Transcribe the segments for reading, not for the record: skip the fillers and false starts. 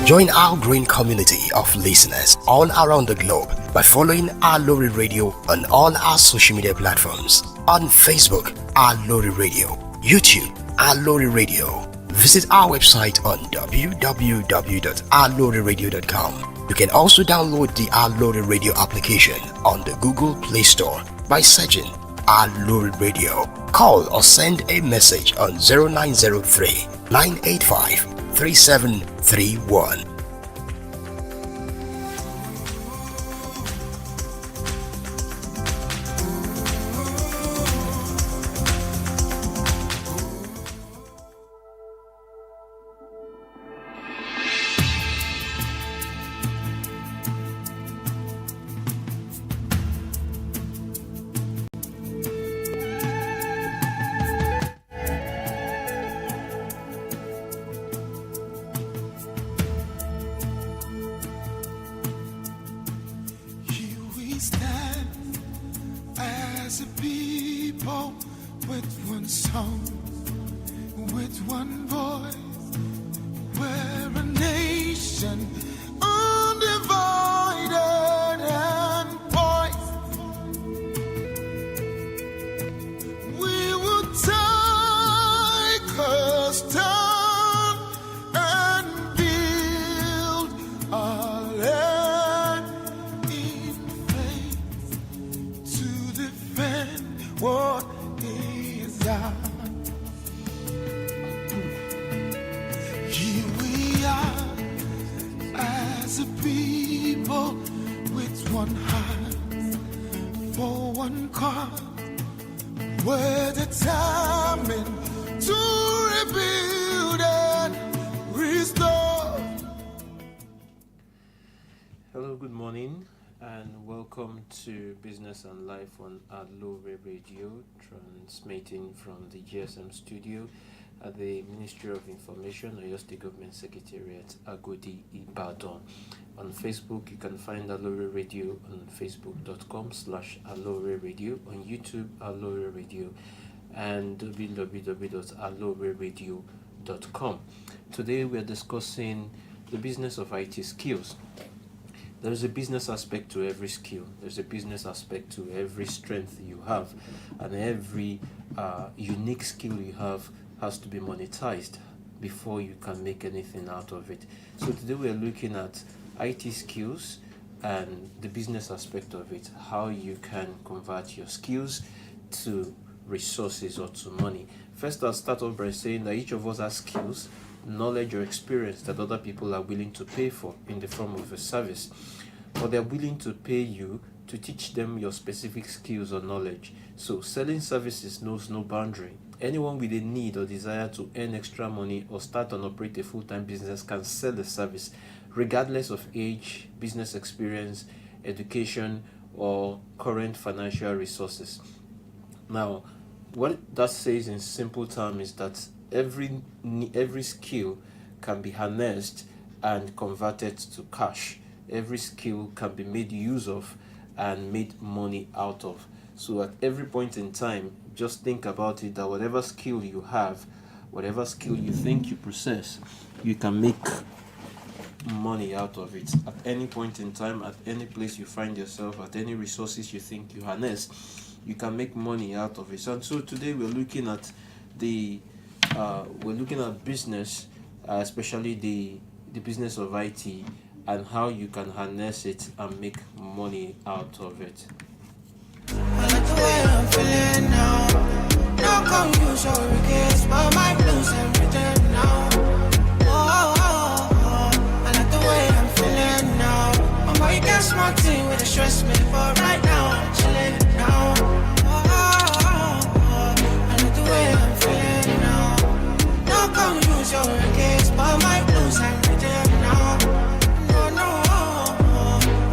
Join our growing community of listeners all around the globe by following Aloore Radio on all our social media platforms. On Facebook, Aloore Radio, YouTube, Aloore Radio. Visit our website on www.alooreradio.com. You can also download the Aloore Radio application on the Google Play Store by searching Aloore Radio. Call or send a message on 0903 985 3731. Welcome to Business and Life on Aloore Radio, transmitting from the GSM studio at the Ministry of Information, Oyo State Government Secretariat, Agodi, Ibadan. On Facebook, you can find Aloore Radio on facebook.com/Aloore Radio, on YouTube, Aloore Radio, and www.alooreradio.com. Today, we are discussing the business of IT skills. There's a business aspect to every skill. There's a business aspect to every strength you have, and every unique skill you have has to be monetized before you can make anything out of it. So today we're looking at IT skills and the business aspect of it, how you can convert your skills to resources or to money. First, I'll start off by saying that each of us has skills, knowledge or experience that other people are willing to pay for in the form of a service, or they're willing to pay you to teach them your specific skills or knowledge. So selling services knows no boundary. Anyone with a need or desire to earn extra money or start and operate a full-time business can sell a service regardless of age, business experience, education, or current financial resources. Now, what that says in simple terms is that every skill can be harnessed and converted to cash. Every skill can be made use of and made money out of. So at every point in time, just think about it, that whatever skill you have, whatever skill you think you possess, you can make money out of it. At any point in time, at any place you find yourself, at any resources you think you harness, you can make money out of it. And so today we're looking at business, especially the business of IT, and how you can harness it and make money out of it. I like the way I'm feeling now. No confusion, regrets, but my blues and rhythm now. I like the way I'm feeling now. I'm going to get smart team with a stress me, but right now I'm chilling now. I like the way I'm feeling now. No confusion, regrets, but my blues and rhythm now.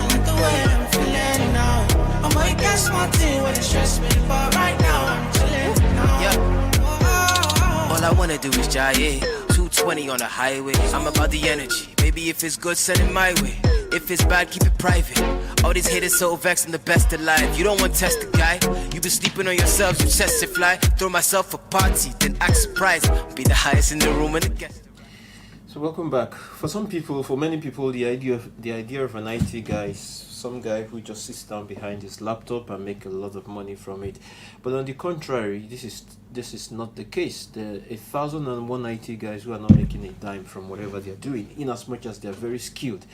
I like the way I'm feeling now. I'm going to get smart team with a stress me, but right now I'm chilling now. Yeah. All I wanna do is jive, 220 on the highway. I'm about the energy. Baby, if it's good, send it my way. If it's bad, keep it private. All these haters so vexed, I'm the best alive. You don't want to test the guy. You been sleeping on yourselves, you test it fly. Throw myself a party, then act surprised. Be the highest in the room and the guest. So welcome back. For some people, for many people, the idea of an IT guy is some guy who just sits down behind his laptop and make a lot of money from it. But on the contrary, this is not the case. There are 1,001 IT guys who are not making a dime from whatever they are doing, in as much as they are very skilled.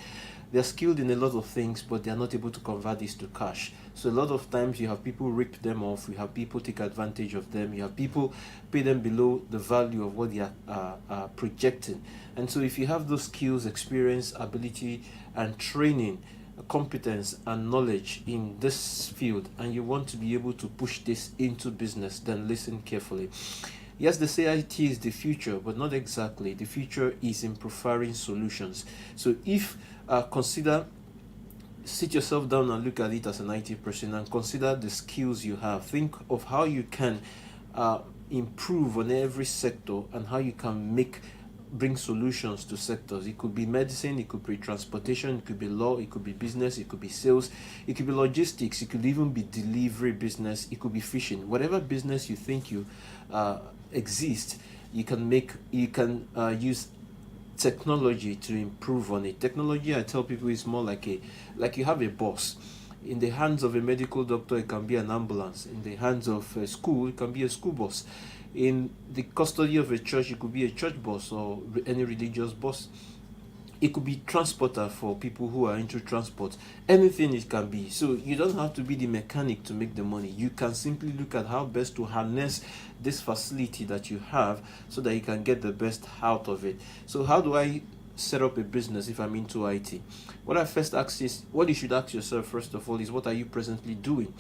They are skilled in a lot of things, but they are not able to convert this to cash. So a lot of times you have people rip them off, you have people take advantage of them, you have people pay them below the value of what they are projecting. And so if you have those skills, experience, ability, and training, competence and knowledge in this field, and you want to be able to push this into business, then listen carefully. Yes, they say IT is the future, but not exactly. The future is in providing solutions. So if sit yourself down and look at it as an IT person and consider the skills you have. Think of how you can improve on every sector and how you can bring solutions to sectors. It could be medicine, it could be transportation, it could be law, it could be business, it could be sales, it could be logistics, it could even be delivery business, it could be fishing. Whatever business you think you exist, you can use technology to improve on it. Technology, I tell people, is more like you have a boss. In the hands of a medical doctor, it can be an ambulance. In the hands of a school, it can be a school bus. In the custody of a church, it could be a church bus or any religious bus. It could be transporter for people who are into transport. Anything it can be. So you don't have to be the mechanic to make the money. You can simply look at how best to harness this facility that you have so that you can get the best out of it. So how do I set up a business if I'm into IT? What I first ask is, what you should ask yourself first of all is, what are you presently doing?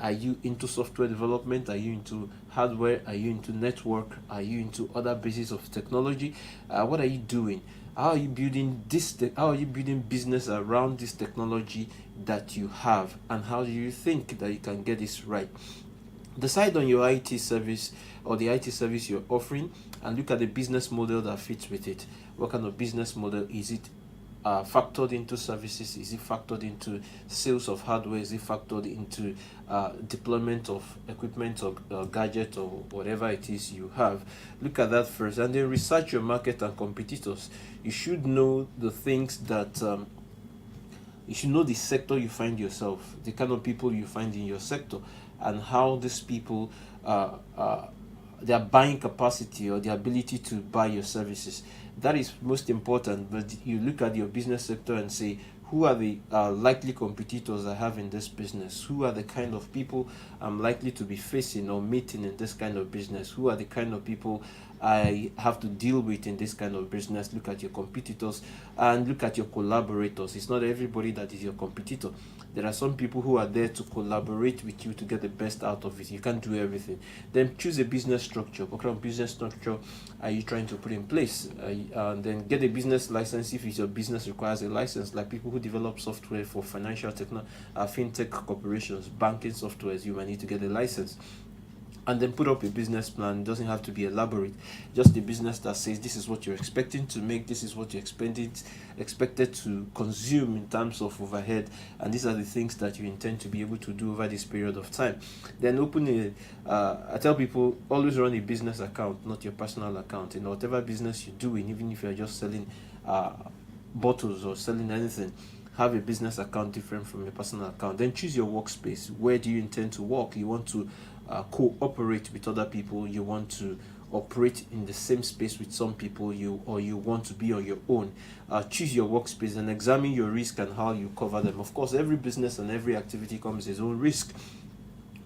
Are you into software development? Are you into hardware? Are you into network? Are you into other bases of technology? What are you doing? How are you building how are you building business around this technology that you have? And how do you think that you can get this right? Decide on your IT service or the IT service you're offering and look at the business model that fits with it. What kind of business model is it? Factored into services? Is it factored into sales of hardware? Is it factored into deployment of equipment or gadget or whatever it is you have? Look at that first, and then research your market and competitors. You should know the things that you should know the sector you find yourself, the kind of people you find in your sector, and how these people their buying capacity or the ability to buy your services. That is most important. But you look at your business sector and say, who are the likely competitors I have in this business? Who are the kind of people I'm likely to be facing or meeting in this kind of business? Who are the kind of people I have to deal with in this kind of business? Look at your competitors and look at your collaborators. It's not everybody that is your competitor. There are some people who are there to collaborate with you to get the best out of it. You can't do everything. Then choose a business structure. What kind of business structure are you trying to put in place? And then get a business license if your business requires a license, like people who develop software for financial fintech corporations, banking softwares. You might need to get a license. And then put up a business plan. It doesn't have to be elaborate. Just a business that says this is what you're expecting to make, this is what you're expected to consume in terms of overhead, and these are the things that you intend to be able to do over this period of time. Then open I tell people, always run a business account, not your personal account. In whatever business you're doing, even if you're just selling bottles or selling anything, have a business account different from your personal account. Then choose your workspace. Where do you intend to work? You want to cooperate with other people, you want to operate in the same space with some people, you want to be on your own. Choose your workspace and examine your risk and how you cover them. Of course, every business and every activity comes with its own risk.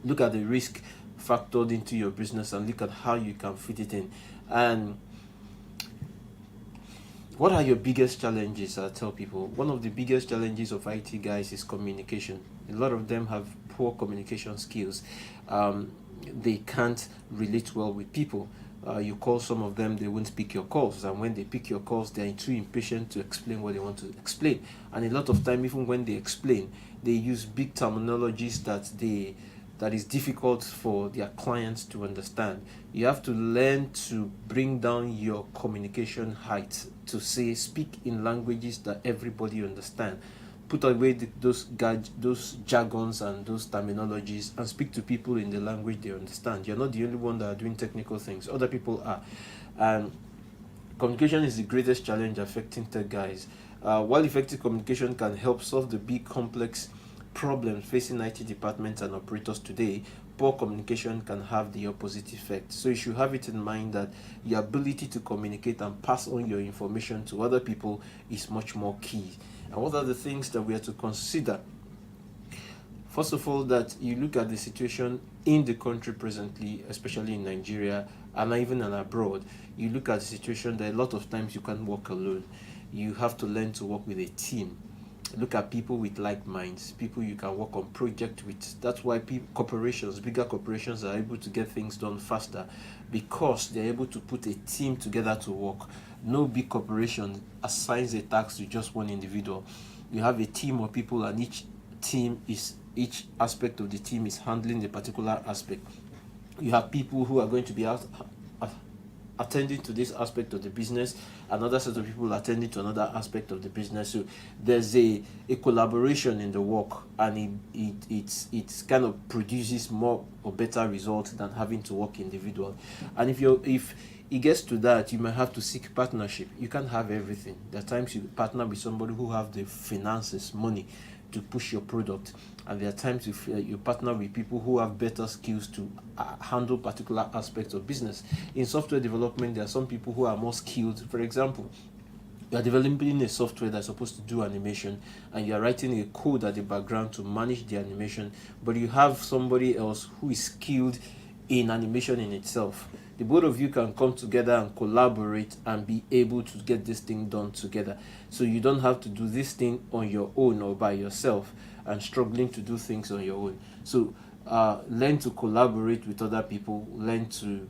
Look at the risk factored into your business and look at how you can fit it in. And what are your biggest challenges? I tell people, one of the biggest challenges of IT guys is communication. A lot of them have poor communication skills. They can't relate well with people. You call some of them, they won't pick your calls, and when they pick your calls, they're too impatient to explain what they want to explain. And a lot of time, even when they explain, they use big terminologies that is difficult for their clients to understand. You have to learn to bring down your communication height to speak in languages that everybody understands. Put away those jargons and those terminologies and speak to people in the language they understand. You're not the only one that are doing technical things. Other people are. And Communication is the greatest challenge affecting tech guys. While effective communication can help solve the big complex problems facing IT departments and operators today, poor communication can have the opposite effect. So you should have it in mind that your ability to communicate and pass on your information to other people is much more key. And what are the things that we are to consider? First of all, that you look at the situation in the country presently, especially in Nigeria and even abroad. You look at the situation that a lot of times you can't work alone. You have to learn to work with a team. Look at people with like minds, people you can work on project with. That's why corporations, bigger corporations, are able to get things done faster, because they're able to put a team together to work. No big corporation assigns a task to just one individual. You have a team of people, and each aspect of the team is handling a particular aspect. You have people who are going to be attending to this aspect of the business, another set of people attending to another aspect of the business. So there's a collaboration in the work, and it kind of produces more or better results than having to work individually. And if it gets to that, you might have to seek partnership. You can't have everything. There are times you partner with somebody who have the finances, money to push your product, and there are times you partner with people who have better skills to handle particular aspects of business. In software development, there are some people who are more skilled. For example, you are developing a software that's supposed to do animation, and you are writing a code at the background to manage the animation, but you have somebody else who is skilled in animation in itself. The both of you can come together and collaborate and be able to get this thing done together. So you don't have to do this thing on your own or by yourself and struggling to do things on your own. So learn to collaborate with other people, learn to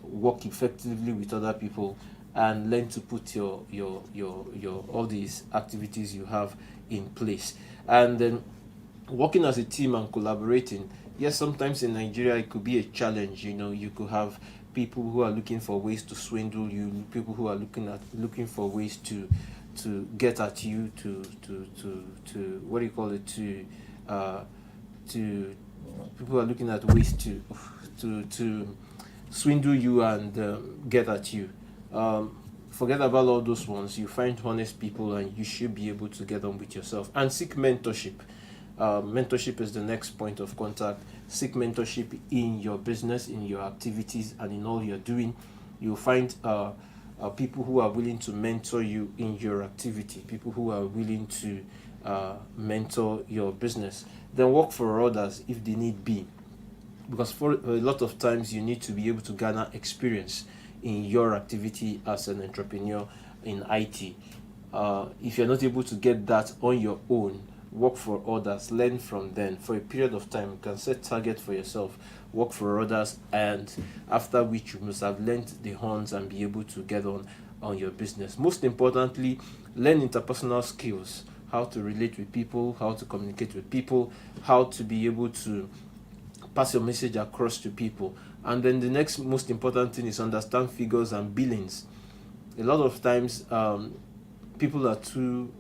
work effectively with other people, and learn to put your all these activities you have in place. And then working as a team and collaborating. Yes, sometimes in Nigeria it could be a challenge. You could have people who are looking for ways to swindle you, people who are looking for ways to get at you, to what do you call it, to people who are looking at ways to swindle you and get at you. Forget about all those ones. You find honest people, and you should be able to get on with yourself. And seek mentorship. Mentorship is the next point of contact. Seek mentorship in your business, in your activities, and in all you're doing. You'll find people who are willing to mentor you in your activity, people who are willing to mentor your business. Then work for others if they need be, because for a lot of times you need to be able to garner experience in your activity as an entrepreneur in IT. If you're not able to get that on your own, work for others, learn from them for a period of time. You can set target for yourself, work for others, and after which you must have learned the horns and be able to get on your business. Most importantly, learn interpersonal skills, how to relate with people, how to communicate with people, how to be able to pass your message across to people. And then the next most important thing is understand figures and billings. A lot of times people are too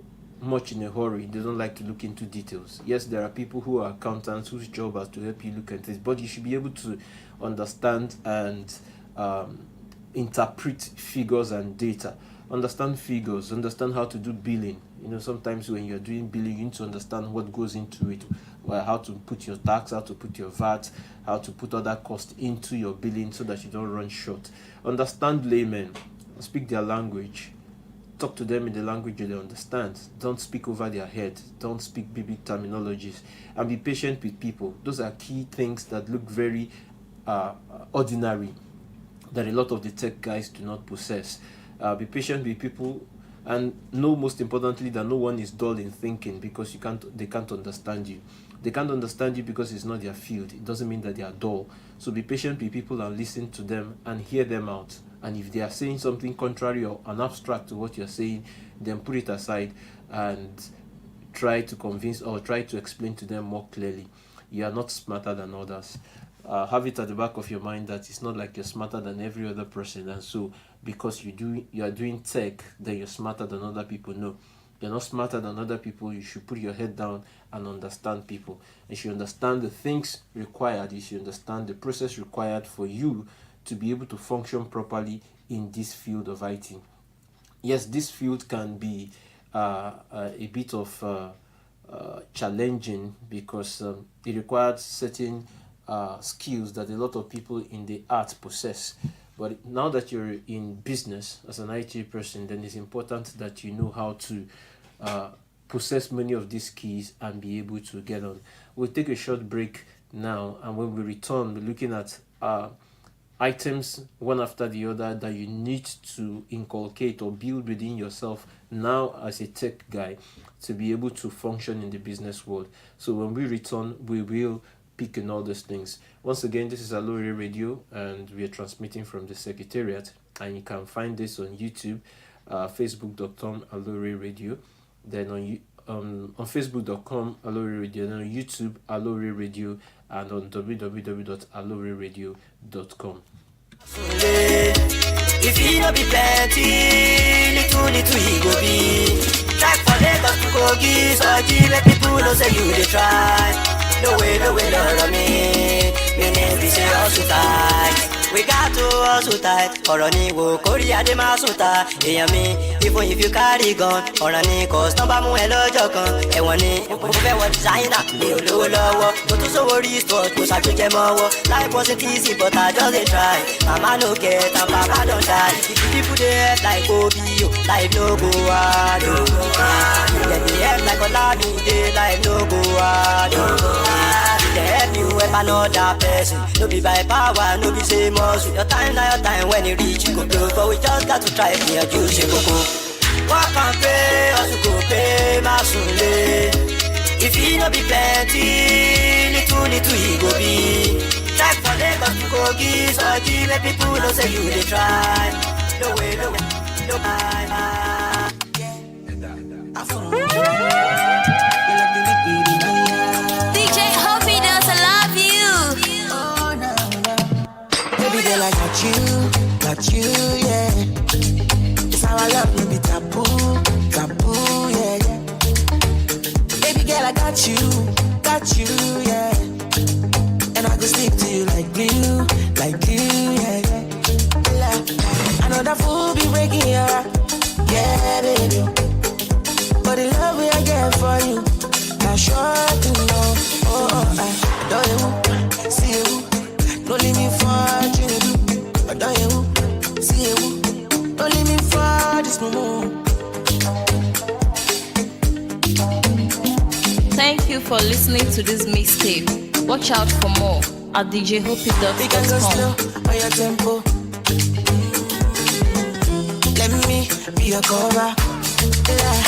much in a hurry. They don't like to look into details. Yes, there are people who are accountants whose job is to help you look at this, but you should be able to understand and interpret figures and data. Understand figures, understand how to do billing. Sometimes when you're doing billing, you need to understand what goes into it, how to put your tax, how to put your VAT, how to put other costs into your billing so that you don't run short. Understand laymen, speak their language. Talk to them in the language they understand. Don't speak over their head. Don't speak big terminologies. And be patient with people. Those are key things that look very ordinary, that a lot of the tech guys do not possess. Be patient with people, and know most importantly that no one is dull in thinking because they can't understand you. They can't understand you because it's not their field. It doesn't mean that they are dull. So be patient with people and listen to them and hear them out. And if they are saying something contrary or an abstract to what you're saying, then put it aside and try to convince or try to explain to them more clearly. You are not smarter than others. Have it at the back of your mind that it's not like you're smarter than every other person, and so because you are doing tech, then you're smarter than other people. No, you're not smarter than other people. You should put your head down and understand people. You should understand the things required. You should understand the process required for you to be able to function properly in this field of IT. Yes, this field can be a bit of challenging because it requires certain skills that a lot of people in the art possess. But now that you're in business as an IT person, then it's important that you know how to possess many of these keys and be able to get on. We'll take a short break now, and when we return, we're looking at items one after the other that you need to inculcate or build within yourself now as a tech guy to be able to function in the business world. So when we return, we will pick on all those things. Once again, this is Aloore Radio, and we are transmitting from the Secretariat, and you can find this on YouTube, facebook.com Aloore Radio, then on facebook.com Aloore Radio, then on YouTube Aloore Radio, and on www.aloreradio.com. If he no be plenty, little he go be. Track for Lagos to Kogi, so I let people know say you dey try. No way, Lord of me. Me name be say hustle tight. We got to hustle tight. Ọ̀rọ̀ ni wo Korea de máa sùn ta. Èèyàn mi, even if you carry gun. Ọ̀rọ̀ ni cause tán bá mú ẹ lọ́jọ́ kan. Ẹ̀wọ̀n ni mo fẹ́ wọ designer. Mi ò lówó lọ́wọ́. Mo tún sówó rí store kò ṣàtúnjẹ mọ́wọ́. Life wasn't easy but I just dey try. Mama no get and papa don die. People dey help like Obi o. Life no go hard o. Dem dey help like Olamide. Life no go hard o. They help you help another person. No be by power, no be say muscle. Your time now your time when you reach you go blow. But we just got to try me and you say go. Walk and pray, also go pay my soul. If he no be plenty, little he go be. Try for Lagos to Kogi, so I let people know say you dey try. No way, no time. Girl, I got you, yeah. It's how I love, no be taboo, yeah. Baby girl, I got you, yeah. And I go stick to you like glue, yeah. I know that fool be breaking your heart, yeah, baby. But the love we I get for you, I sure to know. I adore you, see you. Don't leave me for you. I don't you see you. Don't leave me for this moment. Thank you for listening to this mixtape. Watch out for more at We can go djhoppy.com. slow on your tempo. Let me be your cover. Yeah.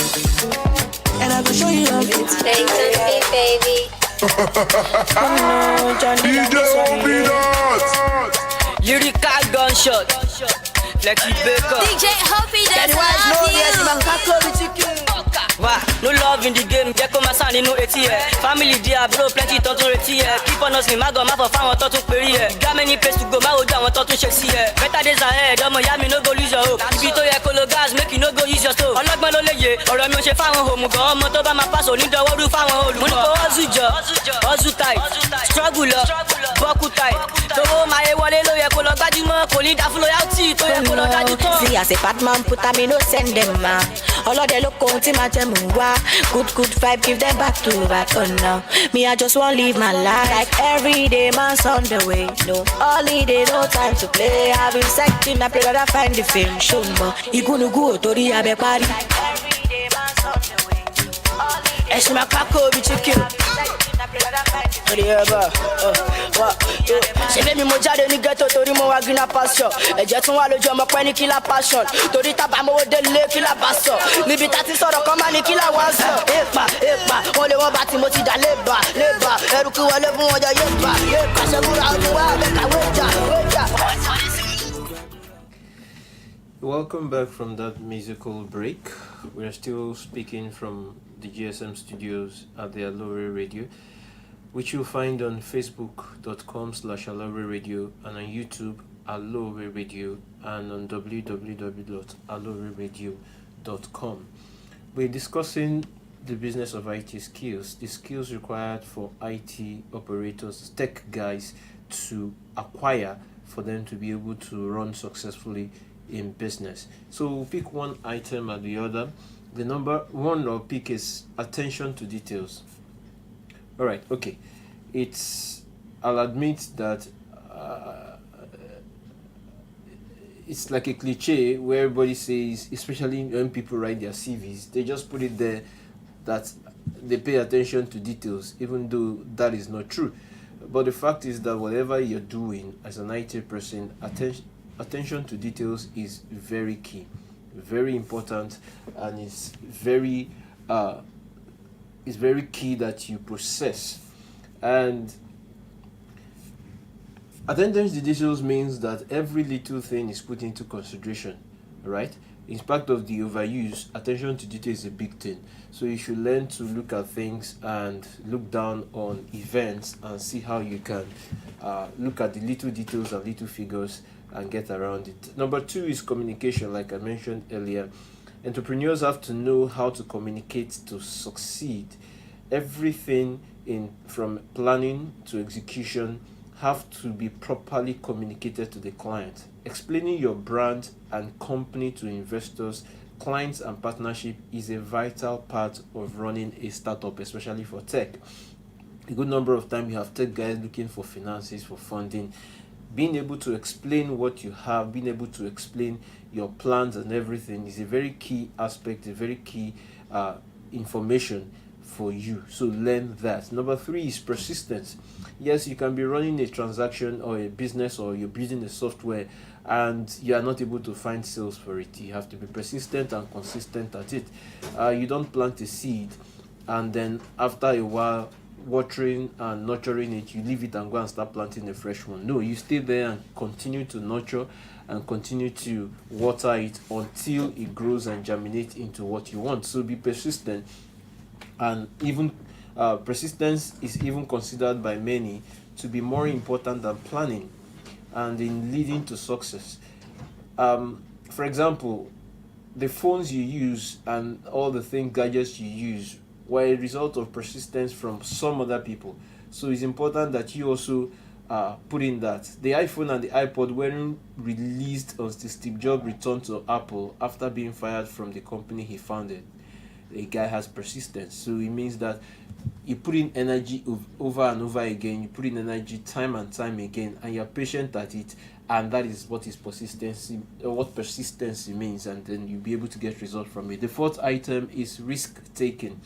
And I will show you love it. Stay comfy, baby. Lyrical gunshot. Flexi Baker. DJ Hoppy does love you. Wah, no love in the game, jẹ́ kó máa sàn nínú etí ẹ̀. Family dia bro, plenty tó tún retí ẹ̀. Keep on hustling, má gan má fọ̀ fáwọn tó tún perí ẹ̀. Got many place to go, má wojú àwọn tó tún ṣe sí ẹ̀. Better days ahead, ọmọ ìyá mi no go lose your hope. Ibi tó yẹ kó lo gas, make you no go use your stove. Ọlọ́gbọ́n ló léye, ọ̀rọ̀ mi ò ṣe fáwọn òmùgọ̀. Ọmọ tó bá máa pass onídọ̀wọ́rú fáwọn olùkọ́. Mo ní kó hustle jọ, hustle tight, struggle lọ, bọ́kú tight. Tówó máa yé wọlé ló yẹ kó lọ gbájúmọ́. Kò ní dá fún loyalty tó yẹ kó lọ dájú tán. See, as a bad man, put a me no send them, man. All of the local team at them, good vibe, give them back to back on now. Me, I just want live my life like every day, man's on the way. No holiday, no time to play. I've been secting, I pray that I find the film. Show me, you gonna go to the abe party. Like every day, man's on the way. Ẹ̀sìn máa kákó bí chicken. Torí ẹ bá wá ṣe bẹ́ẹ̀ mo jáde ní ghetto torí mo wá greener pasture. Ẹ̀jẹ̀ tún wà lójú ọmọ pẹ́ ní killer passion. Torí tábà mowó délé killer bá sọ. Níbi tá ti sọ̀rọ̀ kan máa ní killer wá sọ. Èèpà wọn lè wọ́n bá tí mo ti dà lébà. Ẹrù kí wọlé fún wọn jẹ yéèpà. Ṣé múra ọdún wá mẹ́ta wéjà. Welcome back from that musical break. We are still speaking from the GSM studios at the Aloore Radio, which you'll find on facebook.com/Aloore Radio and on YouTube Aloore Radio and on www.aloreradio.com. We're discussing the business of IT skills, the skills required for IT operators, tech guys to acquire for them to be able to run successfully in business. So we'll pick one item or the other. The number one I'll pick is attention to details. All right, okay. I'll admit that it's like a cliche where everybody says, especially when people write their CVs, they just put it there that they pay attention to details, even though that is not true. But the fact is that whatever you're doing as an IT person, attention to details is very key, very important, and it's very key that you process. And attention to details means that every little thing is put into consideration, right? In spite of the overuse, attention to detail is a big thing. So you should learn to look at things and look down on events and see how you can look at the little details and little figures and get around it. Number two is communication, like I mentioned earlier. Entrepreneurs have to know how to communicate to succeed. Everything from planning to execution have to be properly communicated to the client. Explaining your brand and company to investors, clients, and partnership is a vital part of running a startup, especially for tech. A good number of times you have tech guys looking for finances, for funding. Being able to explain what you have, being able to explain your plans and everything is a very key aspect, a very key information for you. So learn that. Number three is persistence. Yes, you can be running a transaction or a business, or you're building a software and you are not able to find sales for it. You have to be persistent and consistent at it. You don't plant a seed and then after a while watering and nurturing it, you leave it and go and start planting a fresh one. No, you stay there and continue to nurture and continue to water it until it grows and germinates into what you want. So be persistent. And even persistence is even considered by many to be more important than planning and in leading to success. For example, the phones you use and all the gadgets you use were a result of persistence from some other people. So it's important that you also put in that. The iPhone and the iPod weren't released until Steve Jobs returned to Apple after being fired from the company he founded. A guy has persistence, so it means that you put in energy over and over again, you put in energy time and time again, and you're patient at it, and that is what persistency means, and then you'll be able to get results from it. The fourth item is risk taking.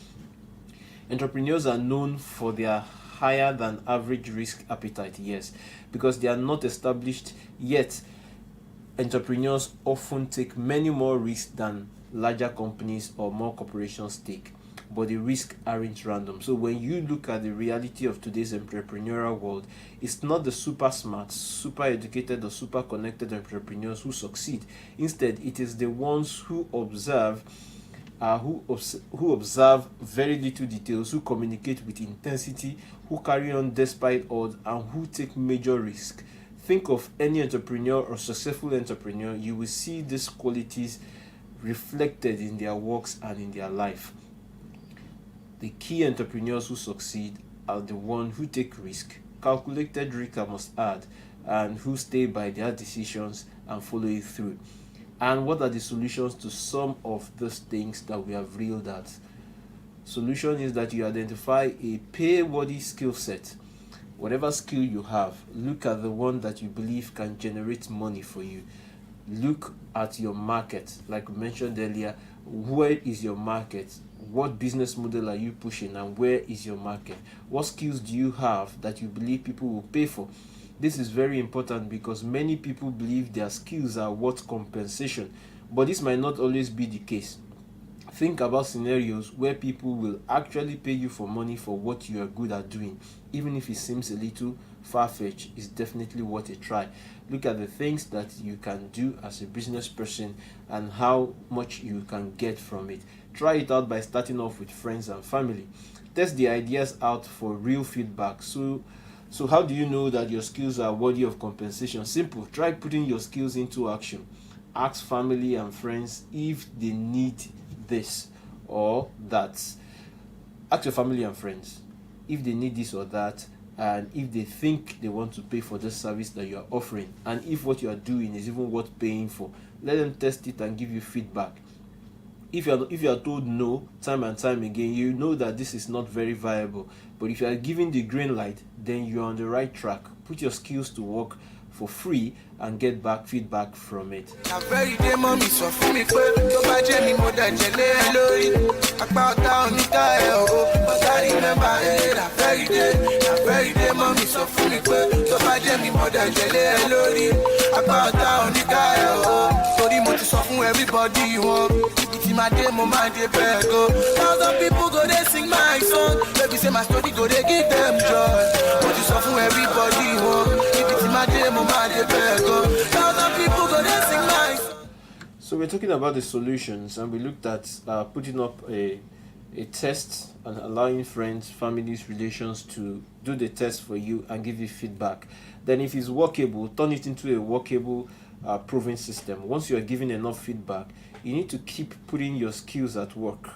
Entrepreneurs are known for their higher than average risk appetite, yes, because they are not established yet. Entrepreneurs often take many more risks than larger companies or more corporations take, but the risks aren't random. So when you look at the reality of today's entrepreneurial world, it's not the super smart, super educated, or super connected entrepreneurs who succeed. Instead, it is the ones who observe very little details, who communicate with intensity, who carry on despite odds, and who take major risks. Think of any entrepreneur or successful entrepreneur, you will see these qualities reflected in their works and in their life. The key entrepreneurs who succeed are the ones who take risk, calculated risk I must add, and who stay by their decisions and follow it through. And what are the solutions to some of those things that we have reeled at? Solution is that you identify a pay-worthy skill set. Whatever skill you have, look at the one that you believe can generate money for you. Look at your market. Like we mentioned earlier, where is your market? What business model are you pushing, and where is your market? What skills do you have that you believe people will pay for? This is very important because many people believe their skills are worth compensation, but this might not always be the case. Think about scenarios where people will actually pay you for money for what you are good at doing. Even if it seems a little far-fetched, it's definitely worth a try. Look at the things that you can do as a business person and how much you can get from it. Try it out by starting off with friends and family. Test the ideas out for real feedback. So how do you know that your skills are worthy of compensation? Simple. Try putting your skills into action. Ask family and friends if they need this or that. Ask your family and friends if they need this or that, and if they think they want to pay for the service that you are offering, and if what you are doing is even worth paying for, let them test it and give you feedback. If you are told no time and time again, you know that this is not very viable. But if you are given the green light, then you are on the right track. Put your skills to work for free and get back feedback from it. Everybody you want. My day, my day, go. Thousand people go, they sing my song. Baby say my story go, they give them joy. But you suffer everybody you want. If it's my day, my day, go. Thousand people go, they sing my song. So we're talking about the solutions, and we looked at putting up a test and allowing friends, families, relations to do the test for you and give you feedback. Then if it's workable, turn it into a workable proven system. Once you are giving enough feedback, you need to keep putting your skills at work,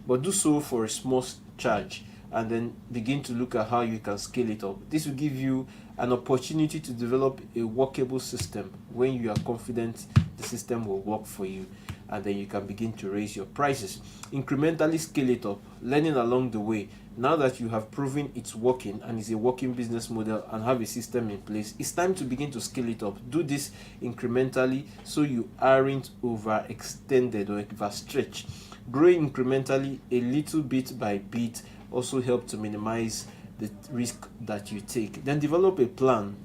but do so for a small charge, and then begin to look at how you can scale it up. This will give you an opportunity to develop a workable system when you are confident the system will work for you, and then you can begin to raise your prices. Incrementally scale it up, learning along the way. Now that you have proven it's working and it's a working business model and have a system in place, it's time to begin to scale it up. Do this incrementally so you aren't overextended or overstretched. Growing incrementally a little bit by bit also help to minimize the risk that you take. Then develop a plan,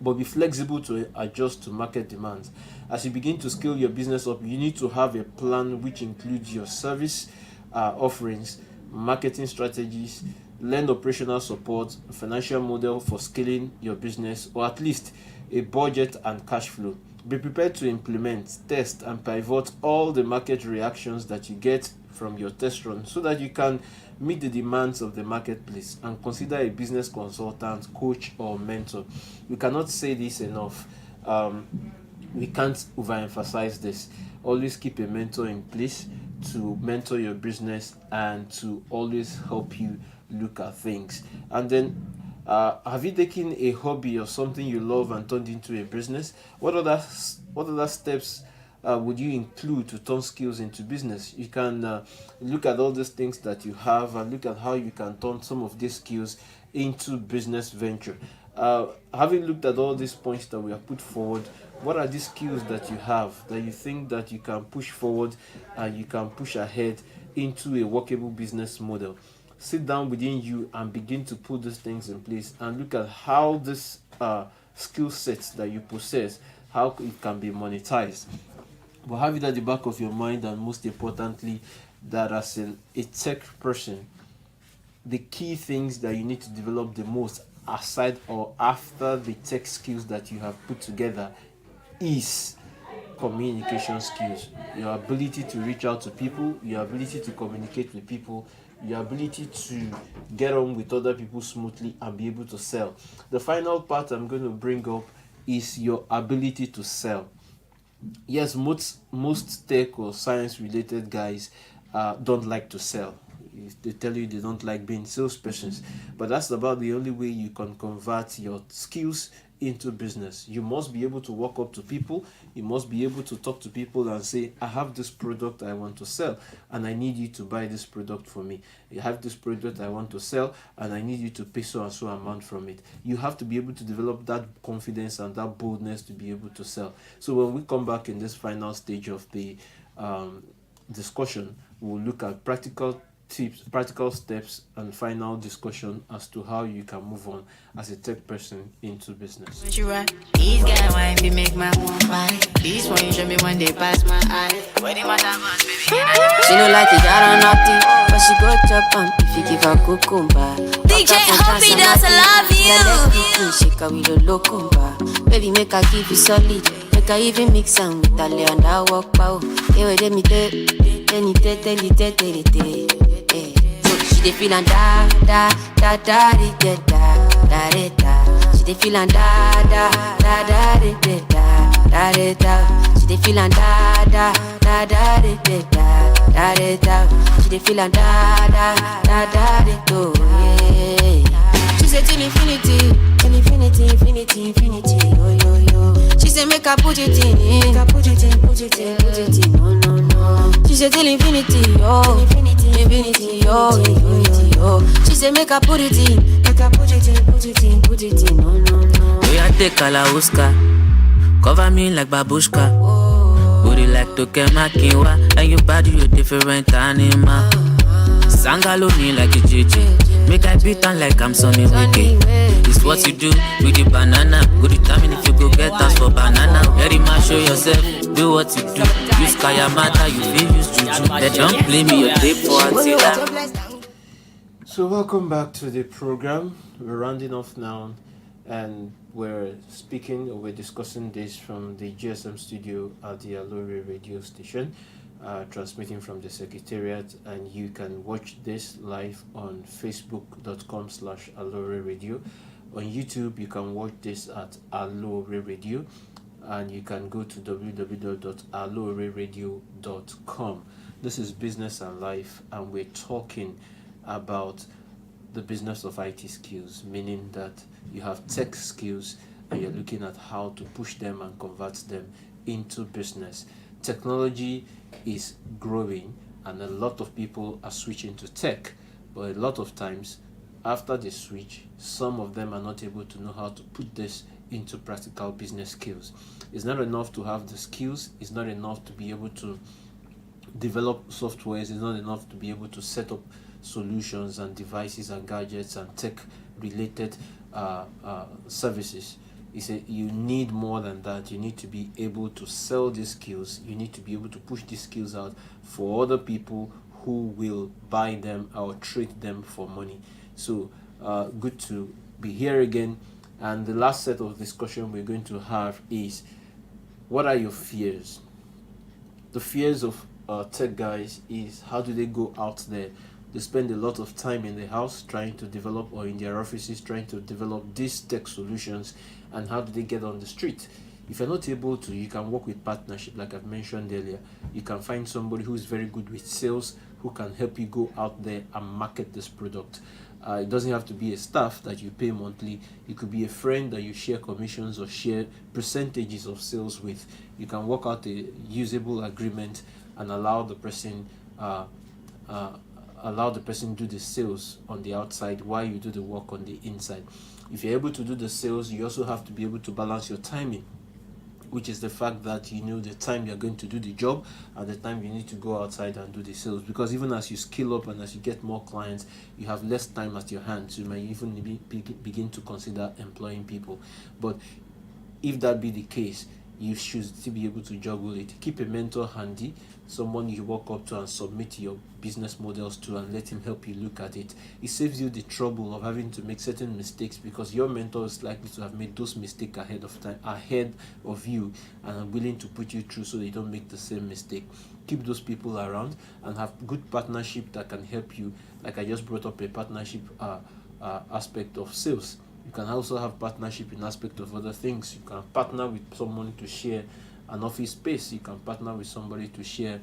but be flexible to adjust to market demands. As you begin to scale your business up, you need to have a plan which includes your service offerings, marketing strategies, learn operational support, financial model for scaling your business, or at least a budget and cash flow. Be prepared to implement, test, and pivot all the market reactions that you get from your test run so that you can meet the demands of the marketplace, and consider a business consultant, coach, or mentor. We cannot say this enough. We can't overemphasize this. Always keep a mentor in place to mentor your business and to always help you look at things. And then have you taken a hobby or something you love and turned into a business? What other steps would you include to turn skills into business? You can look at all these things that you have and look at how you can turn some of these skills into business venture. Having looked at all these points that we have put forward, what are these skills that you have that you think that you can push forward and you can push ahead into a workable business model? Sit down within you and begin to put these things in place and look at how this skill sets that you possess, how it can be monetized. But have it at the back of your mind, and most importantly, that as a tech person, the key things that you need to develop the most aside or after the tech skills that you have put together is communication skills. Your ability to reach out to people, your ability to communicate with people, your ability to get on with other people smoothly and be able to sell. The final part I'm going to bring up is your ability to sell. Yes, most tech or science related guys don't like to sell. They tell you they don't like being salespersons, but that's about the only way you can convert your skills into business. You must be able to walk up to people, you must be able to talk to people and say, I have this product I want to sell and I need you to buy this product for me. You have this product I want to sell and I need you to pay so and so amount from it. You have to be able to develop that confidence and that boldness to be able to sell. So when we come back in this final stage of the discussion, we'll look at practical tips, practical steps, and final discussion as to how you can move on as a tech person into business. These guys want to make my one fight. These one you show me when they pass my eye. Where they matter much, baby. She no like it, I don't nothing, but she go chop on if you give her cucumber. DJ Happy does love you. She can with a locumba. Baby make her give you solid. Make her even mix some with a lay and I walk pow. Hey, wait, let me tell you. She dey feel and da da da da da da da da. She dey feel and da da da da da da da da. She dey feel and da da da da da da da da. She dey feel and da da da da da. She's say till infinity, till infinity, infinity, infinity, yo yo yo. She say make I put it in, make I put it in, put it in, put it in, no no no. She say till infinity, yo, infinity, infinity, yo, infinity, yo. She say make I put it in, make I put it in, put it in, put it in, no no no. We a take Kalauska, cover me like babushka. Booty like Tokemakinwa, and your body you different animal. Sangalo me like a JJ, make I beat on like I'm Sonny Wiki. It's what you do with the banana. Go determine if you go get us for banana. Very much show yourself, do what you do. Use Kayamata, you feel use Juju. They don't play me your tape for until So welcome back to the program. We're rounding off now, and we're discussing this from the GSM studio at the Aloore radio station, transmitting from the Secretariat, and you can watch this live on facebook.com/Aloore radio. On YouTube, you can watch this at Aloore radio, and you can go to www.alooreradio.com. This is Business and Life, and we're talking about the business of IT skills, meaning that you have tech skills and you're looking at how to push them and convert them into business. Technology is growing and a lot of people are switching to tech, but a lot of times after they switch, some of them are not able to know how to put this into practical business skills. It's not enough to have the skills, it's not enough to be able to develop softwares, it's not enough to be able to set up solutions and devices and gadgets and tech related services. You need more than that. You need to be able to sell these skills. You need to be able to push these skills out for other people who will buy them or trade them for money. So good to be here again. And the last set of discussion we're going to have is, what are your fears? The fears of tech guys is, how do they go out there? They spend a lot of time in the house trying to develop, or in their offices trying to develop these tech solutions, and how do they get on the street? If you're not able to, you can work with partnership, like I've mentioned earlier. You can find somebody who's very good with sales, who can help you go out there and market this product. It doesn't have to be a staff that you pay monthly. It could be a friend that you share commissions or share percentages of sales with. You can work out a usable agreement and allow the person do the sales on the outside while you do the work on the inside. If you're able to do the sales, you also have to be able to balance your timing, which is the fact that you know the time you're going to do the job and the time you need to go outside and do the sales. Because even as you scale up and as you get more clients, you have less time at your hands. You might even begin to consider employing people. But if that be the case, you should still be able to juggle it. Keep a mentor handy, someone you walk up to and submit your business models to, and let him help you look at it. It saves you the trouble of having to make certain mistakes, because your mentor is likely to have made those mistakes ahead of you, and are willing to put you through so they don't make the same mistake. Keep those people around and have good partnership that can help you. Like I just brought up a partnership aspect of sales. You can also have partnership in aspect of other things. You can partner with someone to share an office space. You can partner with somebody to share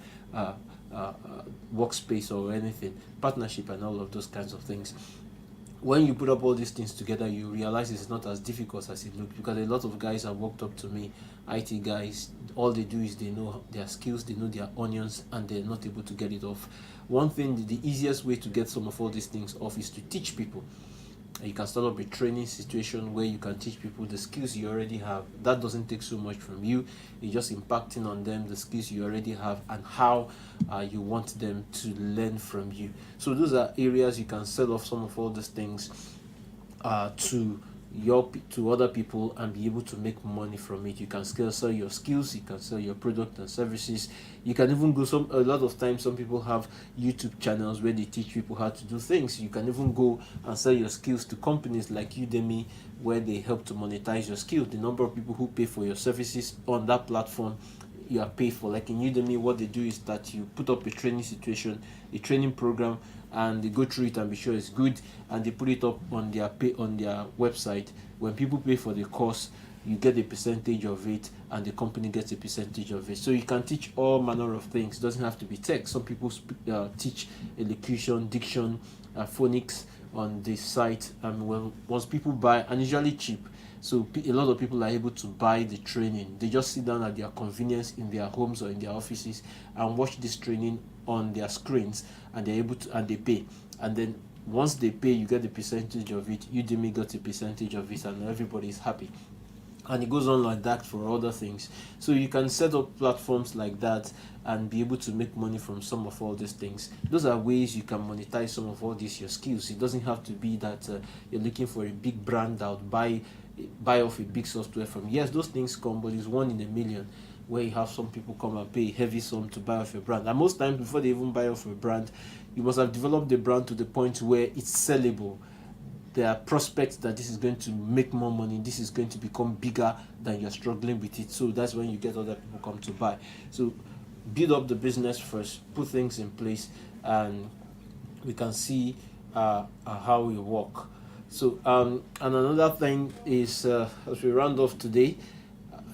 workspace or anything. Partnership and all of those kinds of things. When you put up all these things together, you realize it's not as difficult as it looks, because a lot of guys have walked up to me, IT guys, all they do is they know their skills, they know their onions, and they're not able to get it off. One thing, the easiest way to get some of all these things off is to teach people. You can start up a training situation where you can teach people the skills you already have. That doesn't take so much from you. You're just impacting on them the skills you already have and how you want them to learn from you. So those are areas you can sell off some of all these things to other people and be able to make money from it. You can sell your skills, you can sell your product and services. You can even go a lot of times some people have YouTube channels where they teach people how to do things. You can even go and sell your skills to companies like Udemy, where they help to monetize your skills. The number of people who pay for your services on that platform, you are paid for. Like in Udemy, what they do is that you put up a training situation, a training program, and they go through it and be sure it's good, and they put it up on their website. When people pay for the course, you get a percentage of it, and the company gets a percentage of it. So you can teach all manner of things. It doesn't have to be tech. Some people teach elocution, diction, phonics, on the site, and once people buy, and usually cheap, so a lot of people are able to buy the training. They just sit down at their convenience in their homes or in their offices and watch this training on their screens, and they're able to, and they pay. And then once they pay, you get the percentage of it. Udemy got a percentage of it, and everybody is happy. And it goes on like that for other things. So you can set up platforms like that and be able to make money from some of all these things. Those are ways you can monetize some of all these your skills. It doesn't have to be that you're looking for a big brand that would buy off a big software from. Yes, those things come, but it's 1 in a million where you have some people come and pay a heavy sum to buy off a brand. And most times before they even buy off a brand, you must have developed the brand to the point where it's sellable. There are prospects that this is going to make more money, this is going to become bigger than you're struggling with it. So that's when you get other people come to buy. So build up the business first, put things in place, and we can see how we work. So and another thing is, as we round off today,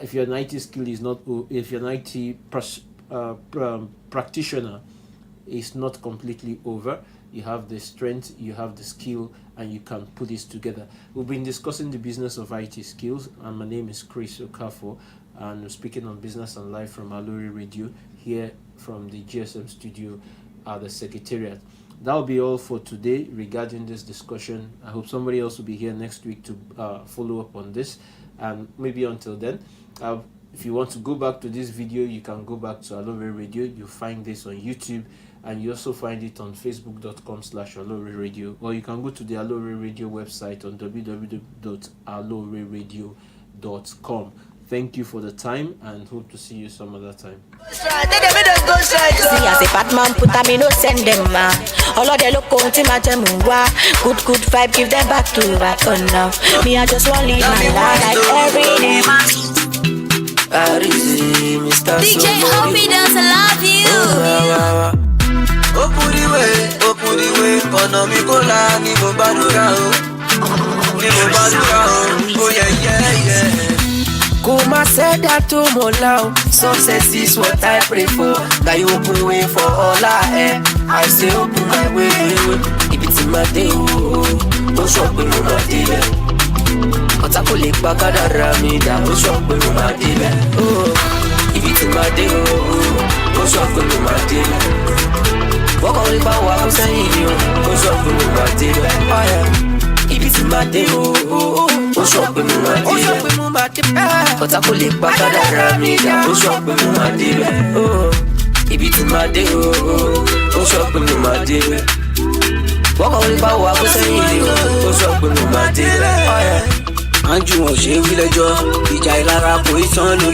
if your IT skill is not, if your IT practitioner is not completely over, you have the strength, you have the skill, and you can put this together. We've been discussing the business of IT skills, and my name is Chris Okafo, and we're speaking on Business and Life from Aloore Radio, here from the GSM studio at the Secretariat. That'll be all for today regarding this discussion. I hope somebody else will be here next week to follow up on this, and maybe until then, if you want to go back to this video, you can go back to Aloore Radio. You'll find this on YouTube, and you also find it on facebook.com/Aloore Radio, or you can go to the Aloore Radio website on www.aloreradio.com. Thank you for the time, and hope to see you some other time. See, as a bad man, put them in, no send them, all of the local good vibe, give them back to back on now. Me, I just want to live my life like every day, DJ Hobby does love you. Open the way, economy go la ni mo badura o. Oh yeah. Kuma said that to Mola, success is what I pray for. That you open way for all I say open my way. If it's in my day, don't shop with my dealer. Otakole bagada ramida, don't shop with my dealer. If it's in my day, don't shop with my dealer. Walk on the power, I'm saying you, don't shop with my dealer. If it's in my day, don't shop with my dealer. Otakole bagada ramida, don't shop with my dealer. If it's in my day, don't shop with my dealer. Walk on the power, I'm saying you, don't shop with my dealer. Anju won se villager, ìjà ìlara kò ìtàn lórí.